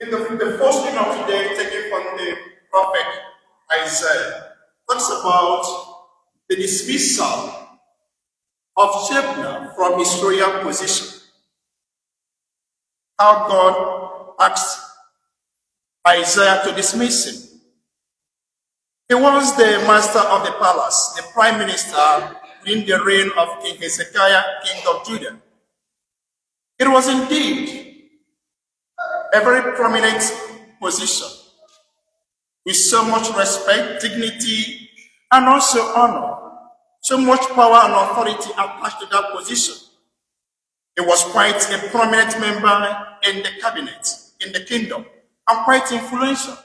The first reading of today, taken from the prophet Isaiah, talks about the dismissal of Shebna from his royal position. How God asked Isaiah to dismiss him. He was the master of the palace, the prime minister during the reign of King Hezekiah, king of Judah. It was indeed a very prominent position with so much respect, dignity, and also honor. So much power and authority attached to that position. He was quite a prominent member in the cabinet, in the kingdom, and quite influential.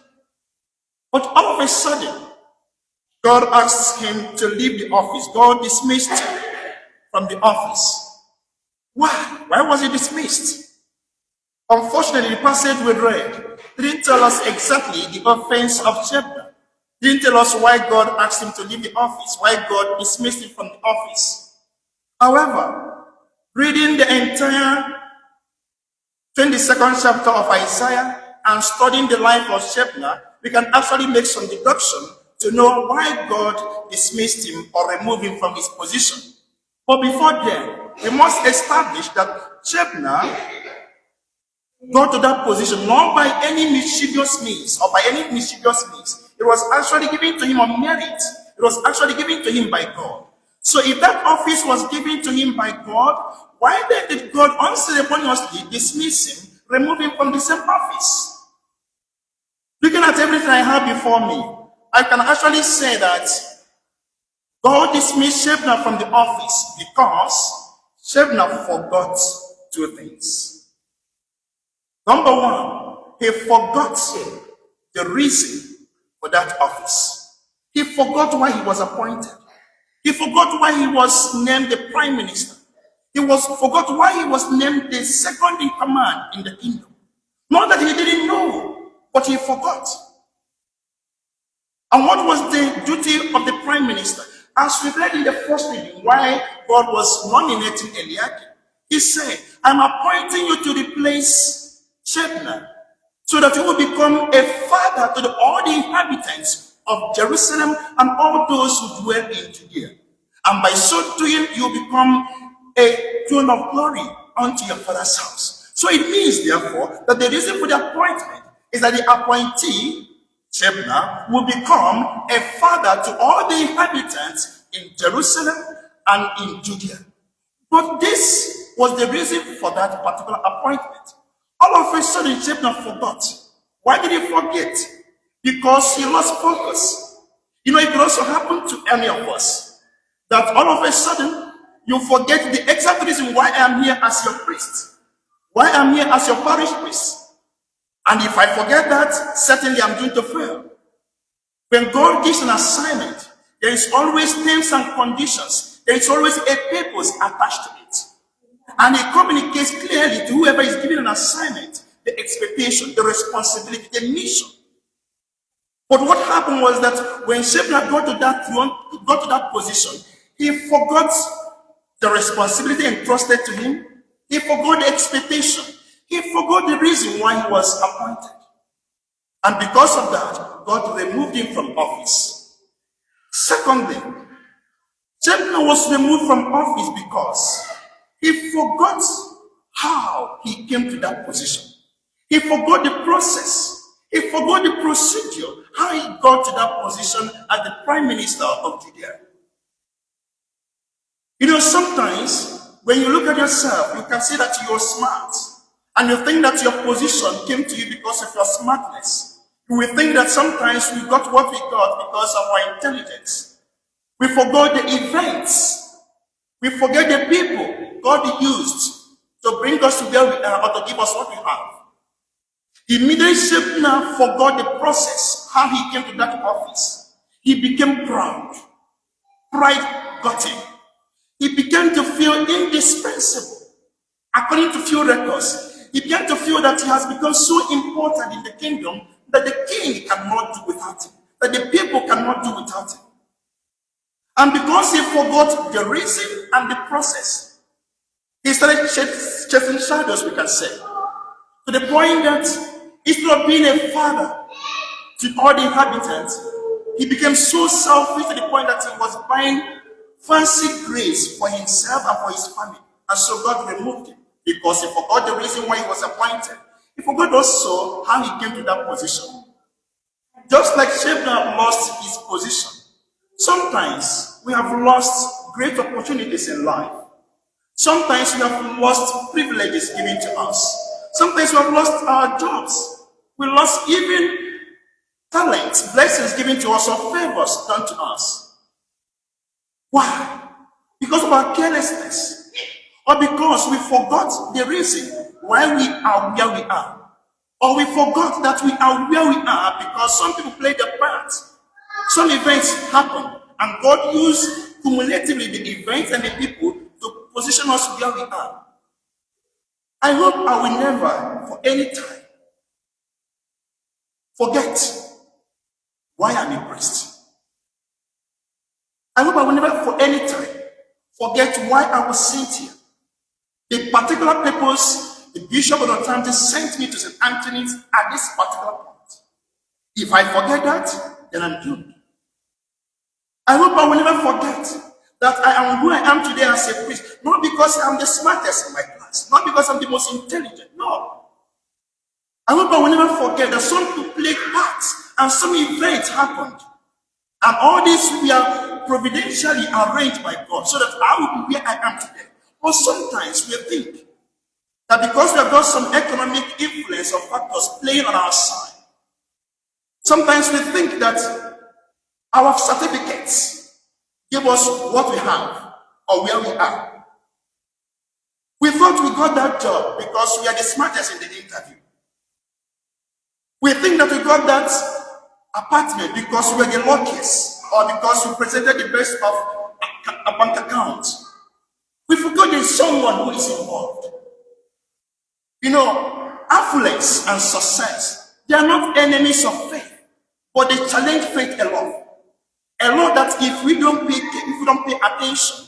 But all of a sudden, God asked him to leave the office. God dismissed him from the office. Why? Why was he dismissed? Unfortunately, the passage we read didn't tell us exactly the offense of Shebna. Didn't tell us why God asked him to leave the office, why God dismissed him from the office. However, reading the entire 22nd chapter of Isaiah and studying the life of Shebna, we can actually make some deduction to know why God dismissed him or removed him from his position. But before then, we must establish that Shebna got to that position not by any mischievous means or by any mischievous means. It was actually given to him on merit. It was actually given to him by God. So if that office was given to him by God, why then did God unceremoniously dismiss him, remove him from the same office? Looking at everything I have before me, I can actually say that God dismissed Shebna from the office because Shebna forgot two things. Number one, he forgot the reason for that office. He forgot why he was appointed. He forgot why he was named the prime minister. He forgot why he was named the second in command in the kingdom. Not that he didn't know, but he forgot. And what was the duty of the prime minister? As we read in the first reading, why God was nominating Eliakim, he said, I'm appointing you to replace Shebna, so that you will become a father to all the inhabitants of Jerusalem and all those who dwell in Judea. And by so doing, you will become a throne of glory unto your father's house. So it means, therefore, that the reason for the appointment is that the appointee, Shebna, will become a father to all the inhabitants in Jerusalem and in Judea. But this was the reason for that particular appointment. All of a sudden, Shebna forgot. Why did he forget? Because he lost focus. You know, it could also happen to any of us, that all of a sudden, you forget the exact reason why I am here as your priest, why I am here as your parish priest. And if I forget that, certainly I'm going to fail. When God gives an assignment, there is always terms and conditions. There is always a purpose attached to it. And it communicates clearly to whoever is given an assignment, the expectation, the responsibility, the mission. But what happened was that when Shebna got to that position, he forgot the responsibility entrusted to him. He forgot the expectation. He forgot the reason why he was appointed. And because of that, God removed him from office. Secondly, Shebna was removed from office because he forgot how he came to that position. He forgot the process. He forgot the procedure, how he got to that position as the prime minister of Judea. You know, sometimes when you look at yourself, you can see that you're smart. And you think that your position came to you because of your smartness. You will think that sometimes we got what we got because of our intelligence. We forgot the events. We forget the people God used to bring us to where we are or to give us what we have. Immediately, Shebna forgot the process, how he came to that office. He became proud. Pride got him. He began to feel indispensable. According to few records, he began to feel that he has become so important in the kingdom that the king cannot do without him, that the people cannot do without him. And because he forgot the reason and the process, he started chasing shadows, we can say, to the point that Instead of being a father to all the inhabitants, he became so selfish to the point that he was buying fancy grace for himself and for his family. And so God removed him because he forgot the reason why he was appointed. He forgot also how he came to that position. Just like Shebna lost his position, sometimes we have lost great opportunities in life. Sometimes we have lost privileges given to us. Sometimes we have lost our jobs. We lost even talents, blessings given to us, or favors done to us. Why? Because of our carelessness. Or because we forgot the reason why we are where we are. Or we forgot that we are where we are because some people played their part. Some events happen, and God used cumulatively the events and the people to position us where we are. I hope I will never, for any time, forget why I'm a priest. I hope I will never, for any time, forget why I was sent here. The particular purpose the Bishop of the time sent me to St. Anthony's at this particular point. If I forget that, then I'm doomed. I hope I will never forget that I am who I am today as a priest, not because I'm the smartest in my class, not because I'm the most intelligent, no. I hope I will never forget that some people played parts and some events happened. And all this we are providentially arranged by God so that I will be where I am today. But sometimes we think that because we have got some economic influence or factors playing on our side, sometimes we think that our certificates give us what we have or where we are. We thought we got that job because we are the smartest in the interview. We think that we got that apartment because we are the luckiest or because we presented the best of a bank account. We forgot there's someone who is involved. You know, affluence and success, they are not enemies of faith, but they challenge faith a lot. A lot that if we don't pay attention,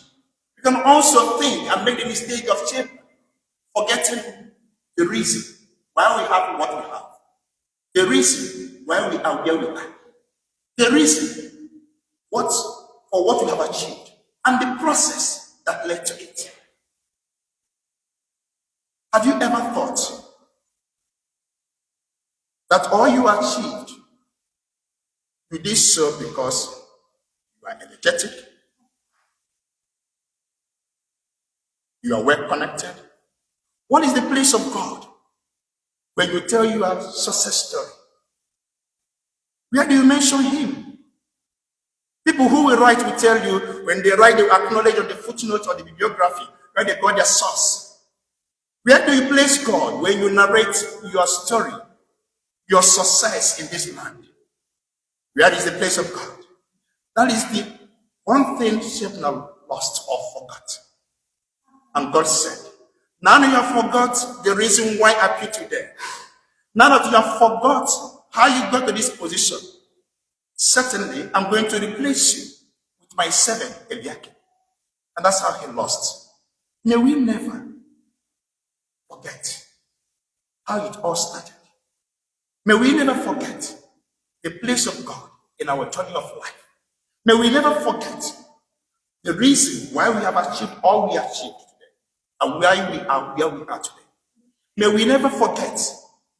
we can also think and make the mistake of forgetting the reason why we have what we have, the reason why we are where we are, the reason for what we have achieved, and the process that led to it. Have you ever thought that all you achieved, you did so because you are energetic, you are well connected? What is the place of God when you tell your success story? Where do you mention Him? People who will write will tell you, when they write, they will acknowledge on the footnote or the bibliography where they got their source. Where do you place God when you narrate your story, your success in this land? Where is the place of God? That is the one thing Shebna lost or forgot. And God said, now that you have forgot the reason why I put you there, now that you have forgot how you got to this position, certainly I'm going to replace you with my servant Eliakim. And that's how he lost. May we never forget how it all started. May we never forget the place of God in our journey of life. May we never forget the reason why we have achieved all we achieved today and where we are today. May we never forget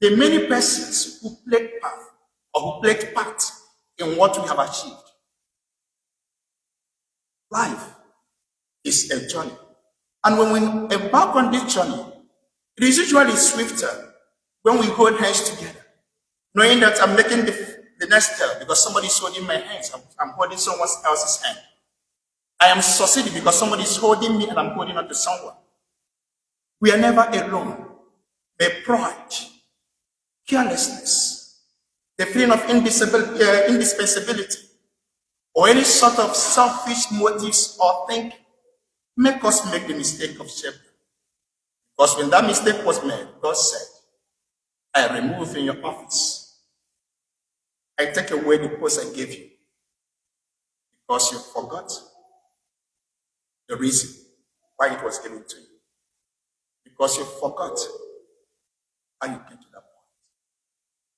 the many persons who played part in what we have achieved. Life is a journey. And when we embark on this journey, it is usually swifter when we hold hands together, knowing that I'm making the next step because somebody is holding my hands. I'm holding someone else's hand. I am succeeding because somebody is holding me and I'm holding on to someone. We are never alone. The pride, carelessness, the feeling of indispensability, or any sort of selfish motives or thinking make us make the mistake of shepherd. Because when that mistake was made, God said, I remove in your office. I take away the post I gave you. Because you forgot the reason why it was given to you. Because you forgot how you came to that.